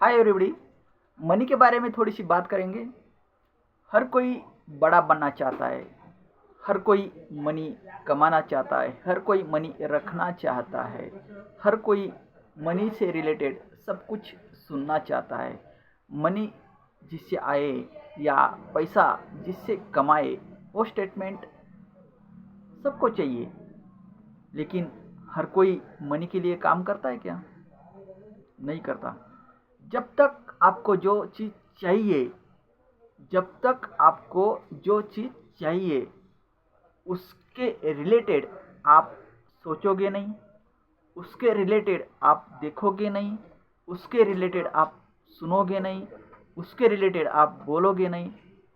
Hi everybody. Money के बारे में थोड़ी सी बात करेंगे। हर कोई बड़ा बनना चाहता है, हर कोई मनी कमाना चाहता है, हर कोई मनी रखना चाहता है, हर कोई मनी से रिलेटेड सब कुछ सुनना चाहता है। मनी जिससे आए या पैसा जिससे कमाए, वो स्टेटमेंट सबको चाहिए। लेकिन हर कोई मनी के लिए काम करता है क्या? नहीं करता। जब तक आपको जो चीज़ चाहिए, जब तक आपको जो चीज़ चाहिए उसके रिलेटेड आप सोचोगे नहीं, उसके रिलेटेड आप देखोगे नहीं, उसके रिलेटेड आप सुनोगे नहीं, उसके रिलेटेड आप बोलोगे नहीं,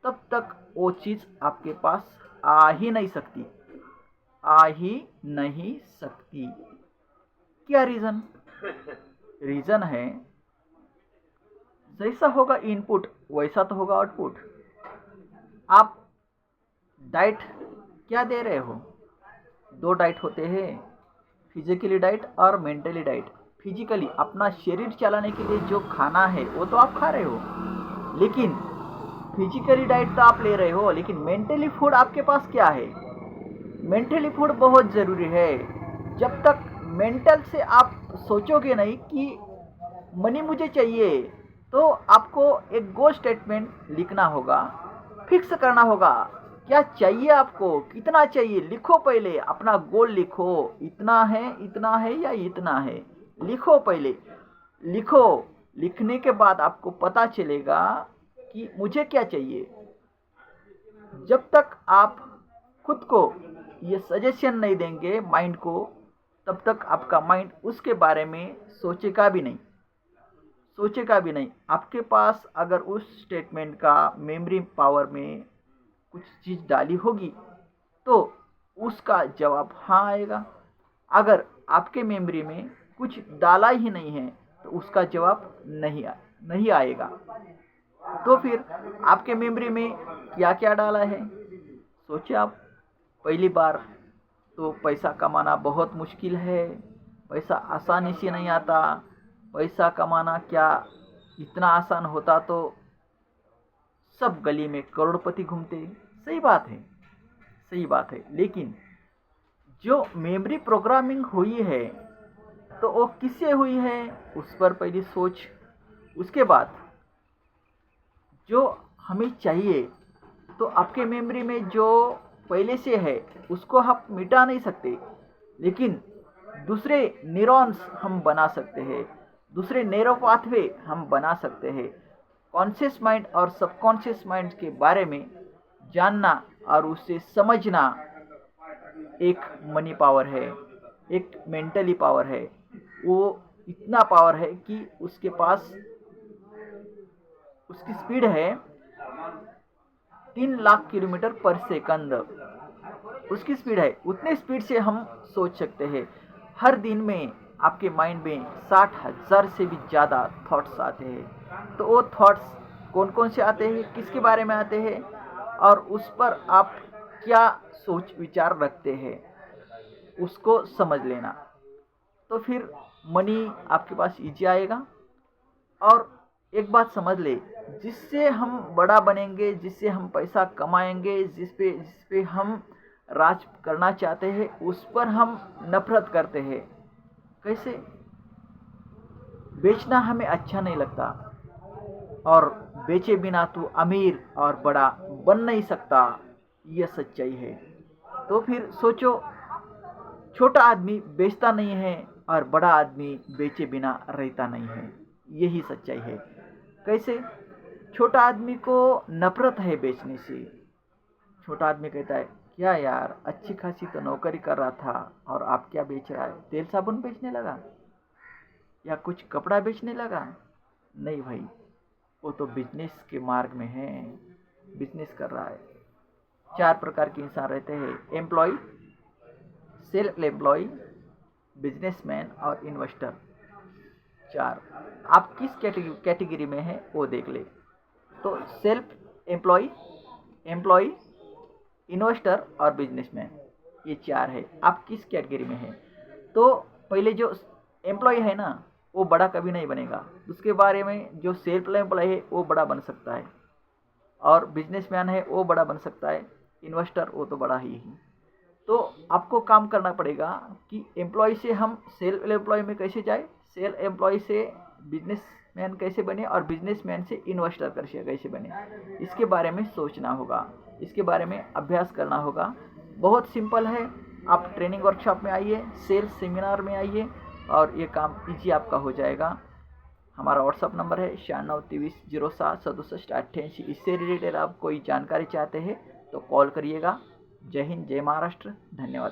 तब तक वो चीज़ आपके पास आ ही नहीं सकती। आ ही नहीं सकती। क्या रीज़न? रीज़न है, जैसा होगा इनपुट वैसा तो होगा आउटपुट। आप डाइट क्या दे रहे हो? दो डाइट होते हैं, फिजिकली डाइट और मेंटली डाइट। फिजिकली अपना शरीर चलाने के लिए जो खाना है वो तो आप खा रहे हो, लेकिन फिजिकली डाइट तो आप ले रहे हो, लेकिन मेंटली फूड आपके पास क्या है? मेंटली फूड बहुत ज़रूरी है। जब तक मेंटल से आप सोचोगे नहीं कि मनी मुझे चाहिए, तो आपको एक गोल स्टेटमेंट लिखना होगा, फिक्स करना होगा। क्या चाहिए आपको, कितना चाहिए, लिखो। पहले अपना गोल लिखो, इतना है, इतना है या इतना है, लिखो पहले। लिखो। लिखने के बाद आपको पता चलेगा कि मुझे क्या चाहिए। जब तक आप खुद को ये सजेशन नहीं देंगे माइंड को, तब तक आपका माइंड उसके बारे में सोचेगा भी नहीं। सोचेगा भी नहीं। आपके पास अगर उस स्टेटमेंट का मेमोरी पावर में कुछ चीज़ डाली होगी तो उसका जवाब हाँ आएगा। अगर आपके मेमोरी में कुछ डाला ही नहीं है तो उसका जवाब नहीं आएगा। तो फिर आपके मेमोरी में क्या क्या डाला है, सोचिए आप। पहली बार तो पैसा कमाना बहुत मुश्किल है, पैसा आसानी से नहीं आता। पैसा कमाना क्या इतना आसान होता तो सब गली में करोड़पति घूमते। सही बात है, सही बात है। लेकिन जो मेमोरी प्रोग्रामिंग हुई है तो वो किससे हुई है, उस पर पहले सोच। उसके बाद जो हमें चाहिए, तो आपके मेमोरी में जो पहले से है उसको हम मिटा नहीं सकते, लेकिन दूसरे न्यूरॉन्स हम बना सकते हैं, दूसरे नैरो पाथवे हम बना सकते हैं। कॉन्शियस माइंड और सबकॉन्शियस माइंड के बारे में जानना और उसे समझना एक मनी पावर है, एक मेंटली पावर है। वो इतना पावर है कि उसके पास उसकी स्पीड है 3 लाख किलोमीटर पर सेकंड। उसकी स्पीड है, उतने स्पीड से हम सोच सकते हैं। हर दिन में आपके माइंड में 60,000 से भी ज़्यादा थॉट्स आते हैं। तो वो थॉट्स कौन कौन से आते हैं, किसके बारे में आते हैं, और उस पर आप क्या सोच विचार रखते हैं, उसको समझ लेना। तो फिर मनी आपके पास इजी आएगा। और एक बात समझ ले, जिससे हम बड़ा बनेंगे, जिससे हम पैसा कमाएंगे, जिस पे हम राज करना चाहते हैं, उस पर हम नफरत करते हैं। कैसे? बेचना हमें अच्छा नहीं लगता, और बेचे बिना तू अमीर और बड़ा बन नहीं सकता, यह सच्चाई है। तो फिर सोचो, छोटा आदमी बेचता नहीं है और बड़ा आदमी बेचे बिना रहता नहीं है, यही सच्चाई है। कैसे? छोटा आदमी को नफरत है बेचने से। छोटा आदमी कहता है, क्या यार, अच्छी खासी तो नौकरी कर रहा था और आप क्या बेच रहा है? तेल साबुन बेचने लगा या कुछ कपड़ा बेचने लगा? नहीं भाई, वो तो बिजनेस के मार्ग में है, बिजनेस कर रहा है। 4 प्रकार के इंसान रहते हैं: एम्प्लॉय, सेल्फ एम्प्लॉय, बिजनेसमैन और इन्वेस्टर। 4। आप किस कैटेगरी में हैं वो देख ले। तो सेल्फ एम्प्लॉय, एम्प्लॉय, इन्वेस्टर और बिजनेसमैन, ये 4 है। आप किस कैटेगरी में हैं? तो पहले जो एम्प्लॉय है ना, वो बड़ा कभी नहीं बनेगा। उसके बारे में जो सेल्फ एम्प्लॉय है वो बड़ा बन सकता है, और बिजनेसमैन है वो बड़ा बन सकता है, इन्वेस्टर वो तो बड़ा ही है। तो आपको काम करना पड़ेगा कि एम्प्लॉय से हम सेल्फ एम्प्लॉय में कैसे जाए, सेल्फ एम्प्लॉय से बिजनेसमैन कैसे बने, और बिजनेसमैन से इन्वेस्टर कैसे बने, इसके बारे में सोचना होगा, इसके बारे में अभ्यास करना होगा। बहुत सिंपल है। आप ट्रेनिंग वर्कशॉप में आइए, सेल्स सेमिनार में आइए, और ये काम ईजी आपका हो जाएगा। हमारा व्हाट्सअप नंबर है 9623076788। इससे रिलेटेड आप कोई जानकारी चाहते हैं तो कॉल करिएगा। जय हिंद, जय महाराष्ट्र, धन्यवाद।